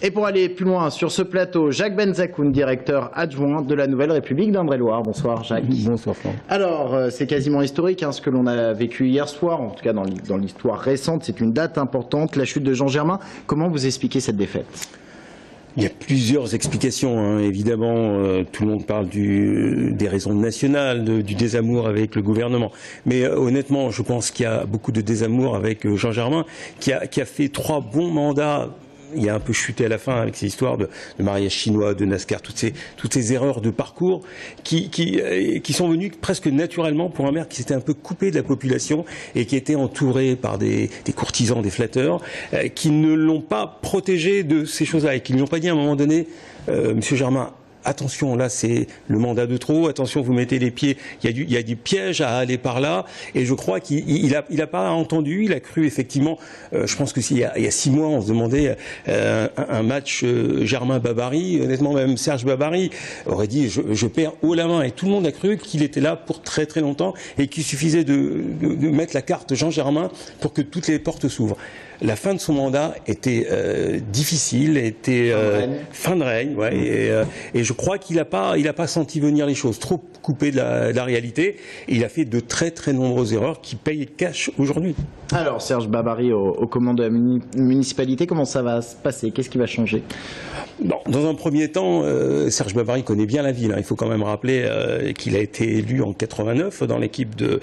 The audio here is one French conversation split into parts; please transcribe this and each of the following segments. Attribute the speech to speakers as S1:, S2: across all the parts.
S1: Et pour aller plus loin sur ce plateau, Jacques Benzakoun, directeur adjoint de la Nouvelle République d'Indre-et-Loire. Bonsoir Jacques.
S2: Bonsoir Franck.
S1: Alors, c'est quasiment historique ce que l'on a vécu hier soir, en tout cas dans l'histoire récente. C'est une date importante, la chute de Jean Germain. Comment vous expliquez cette défaite ?
S2: Il y a plusieurs explications, évidemment. Tout le monde parle des raisons nationales, du désamour avec le gouvernement. Mais honnêtement, je pense qu'il y a beaucoup de désamour avec Jean Germain, qui a fait 3 bons mandats. Il a un peu chuté à la fin avec ces histoires de mariage chinois, de NASCAR, toutes ces erreurs de parcours qui sont venues presque naturellement pour un maire qui s'était un peu coupé de la population et qui était entouré par des courtisans, des flatteurs, qui ne l'ont pas protégé de ces choses-là et qui ne lui ont pas dit à un moment donné, Monsieur Germain, attention, là c'est le mandat de trop, attention vous mettez les pieds, il y a du piège à aller par là, et je crois qu'il a pas entendu, il a cru effectivement, je pense que il y a 6 mois on se demandait un match Germain-Babary, honnêtement même Serge Babary aurait dit je perds haut la main, et tout le monde a cru qu'il était là pour très très longtemps et qu'il suffisait de mettre la carte Jean Germain pour que toutes les portes s'ouvrent. La fin de son mandat était difficile, était fin de règne, ouais, et je crois qu'il n'a pas senti venir les choses, trop coupé de la réalité, et il a fait de très très nombreuses erreurs qui payent cash aujourd'hui.
S1: Alors Serge Babary aux commandes de la municipalité, comment ça va se passer? Qu'est-ce qui va changer?
S2: Bon, dans un premier temps, Serge Babary connaît bien la ville. Il faut quand même rappeler qu'il a été élu en 89 dans l'équipe de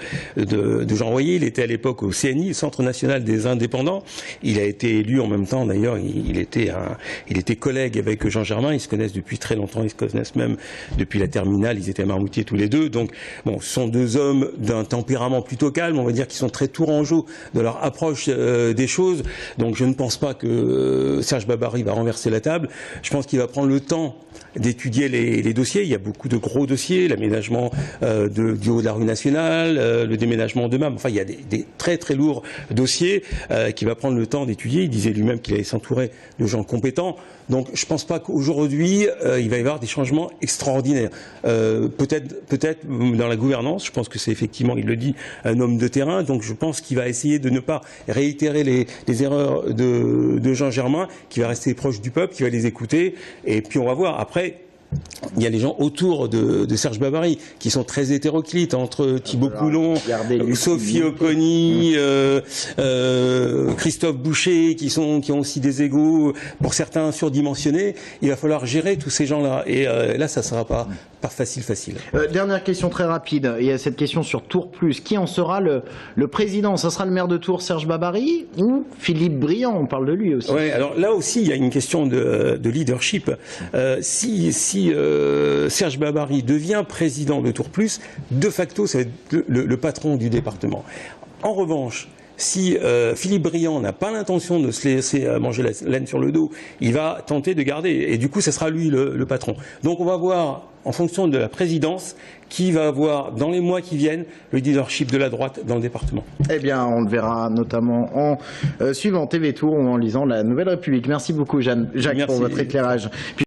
S2: Jean Royer. Il était à l'époque au CNI, le Centre National des Indépendants. Il a été élu en même temps, d'ailleurs, il était collègue avec Jean Germain. Ils se connaissent depuis très longtemps, ils se connaissent même depuis la terminale. Ils étaient marmoutiers tous les deux. Donc, bon, ce sont 2 hommes d'un tempérament plutôt calme, on va dire, qui sont très tourangeaux de leur approche des choses. Donc, je ne pense pas que Serge Babary va renverser la table. Je pense qu'il va prendre le temps d'étudier les dossiers. Il y a beaucoup de gros dossiers, l'aménagement du haut de la rue nationale, le déménagement de MAM. Enfin, il y a des très très lourds dossiers qu'il va prendre le temps d'étudier. Il disait lui-même qu'il allait s'entourer de gens compétents. Donc, je ne pense pas qu'aujourd'hui, il va y avoir des changements extraordinaires. Peut-être dans la gouvernance, je pense que c'est effectivement, il le dit, un homme de terrain. Donc, je pense qu'il va essayer de ne pas réitérer les erreurs de Jean Germain, qui va rester proche du peuple, qui va les écouter. Et puis, on va voir. Après, il y a les gens autour de Serge Babary qui sont très hétéroclites, entre Thibault Coulon, Sophie Oconi, Christophe Boucher, qui ont aussi des égos, pour certains surdimensionnés. Il va falloir gérer tous ces gens-là. Et là, ça ne sera pas facile.
S1: Dernière question très rapide. Il y a cette question sur Tours Plus. Qui en sera le président? Ça sera le maire de Tours, Serge Babary, ou Philippe Briand? On parle de lui aussi.
S2: Oui, alors là aussi, il y a une question de leadership. Si Serge Babary devient président de Tours Plus, de facto, ça va être le patron du département. En revanche, si Philippe Briand n'a pas l'intention de se laisser manger la laine sur le dos, il va tenter de garder. Et du coup, ça sera lui le patron. Donc on va voir, en fonction de la présidence, qui va avoir, dans les mois qui viennent, le leadership de la droite dans le département.
S1: Eh bien, on le verra notamment en suivant TV Tour ou en lisant La Nouvelle République. Merci beaucoup, Jacques, pour votre éclairage.